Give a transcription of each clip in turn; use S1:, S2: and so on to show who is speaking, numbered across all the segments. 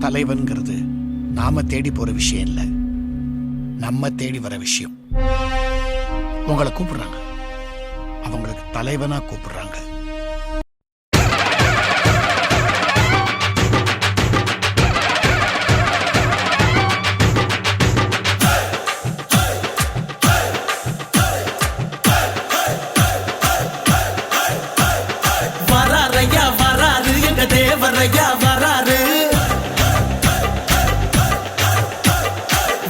S1: தலைவன்கிறது நாம தேடி போற விஷயம் இல்ல, நம்ம தேடி வர விஷயம். உங்களை கூப்பிடுறாங்க, அவங்களுக்கு தலைவனா கூப்பிடுறாங்க.
S2: தேவரையா வராரு,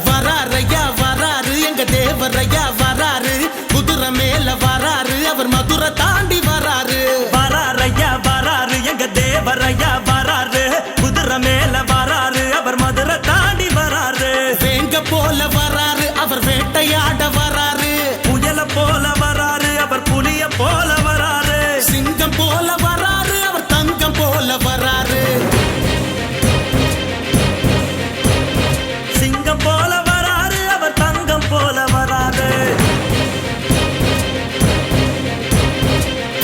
S2: வராரையா வராரு, எங்க தேவரையா வராரு, குதிரை மேல வராரு, அவர் மதுரை தாண்டி வராரு.
S3: வராரையா வராரு, எங்க தேவரையா வராரு, குதிரை மேல வராரு, அவர் மதுரை தாண்டி வராரு.
S2: வேங்க போல வராரு, அவர் வேட்டையாட வராரு,
S3: புயல போல வராரு, அவர் புலிய போல வராரு,
S2: சிங்கம் போல வராரு, அவர் தங்கம் போல வராரு,
S3: சிங்கம் போல வராரு, அவர் தங்கம் போல வராரு.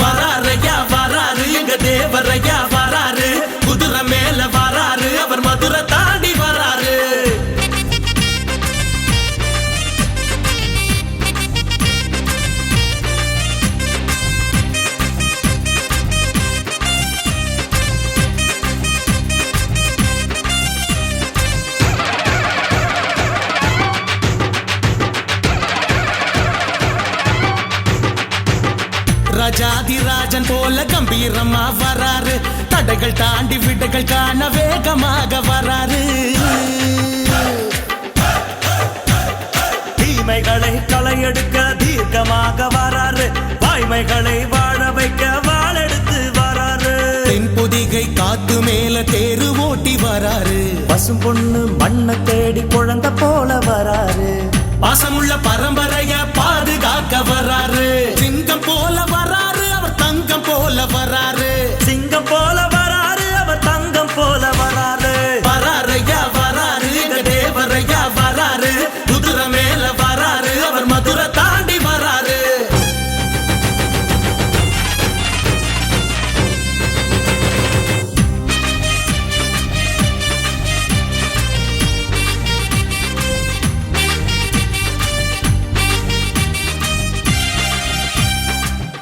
S2: வராரையா வராரு, எங்க தேவரையா வராரு, குதிரை மேல வராரு, அவர் மதுரை தாண்டி வராரு. ராஜாதிராஜன் போல கம்பீரமா வராரு, தடைகள் தாண்டி விடைகள் காண வேகமாக வராரு.
S3: தீமைகளை களையெடுக்க தீர்க்கமாக வராரு, வாய்மைகளை வாழ வைக்க வாழெடுத்து வராரு.
S2: தென்பொதிகை காத்து மேல தேரு ஓட்டி வராரு,
S3: பசும் பொண்ணு மண்ணை தேடி குழந்தை போல வராரு,
S2: பாசமுள்ள பரம்பரைய பாதுகாக்க வராரு. சிங்கம் போல வராரு, அவர் தங்கம் போல வராரு,
S3: சிங்கம் போல வராரு, அவர் தங்கம் போல வராரு.
S2: வராரையா வராரு, எங்க தேவரையா வராரு, குதிரை மேல வராரு, அவர் மதுரை தாண்டி வராரு.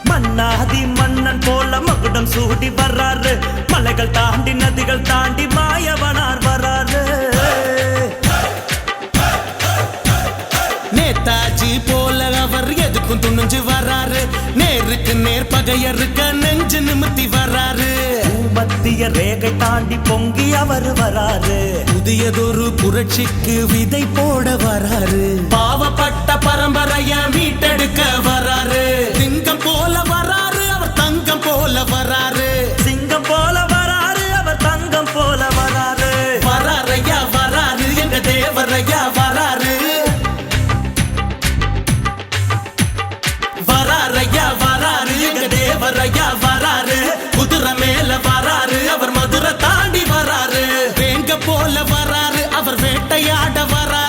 S3: மன்னாதி மன்னன் போல மகுடம் சூடி வர்றாரு, மலைகள் தாண்டி நதிகள் தாண்டி மாயவனார் வர்றாரு.
S2: நேதாஜி போல அவர் எதுக்கும் துணிஞ்சு வராரு, நேருக்கு நேர் பகையருக்க நெஞ்சு நிமித்தி வராரு.
S3: மத்திய ரேகை தாண்டி பொங்கி அவர் வராரு,
S2: புதியதொரு புரட்சிக்கு விதை போட வராரு. பாவப்பட்ட பரம்பரைய மீட்டெடுக்க வராரு. சிங்கம் போல வராரு, அவர் தங்கம் போல வராரு,
S3: சிங்கம் போல வராரு, அவர் தங்கம் போல வராரு.
S2: வராரையா வராரு, எங்க தேவரையா வராரு, வராரையா வராரு, எங்க தேவரையா வராரு, குதிரை மேல வராரு, அவர் மதுரை தாண்டி வராரு. வேங்க போல வராரு, அவர் வேட்டையாட வராரு.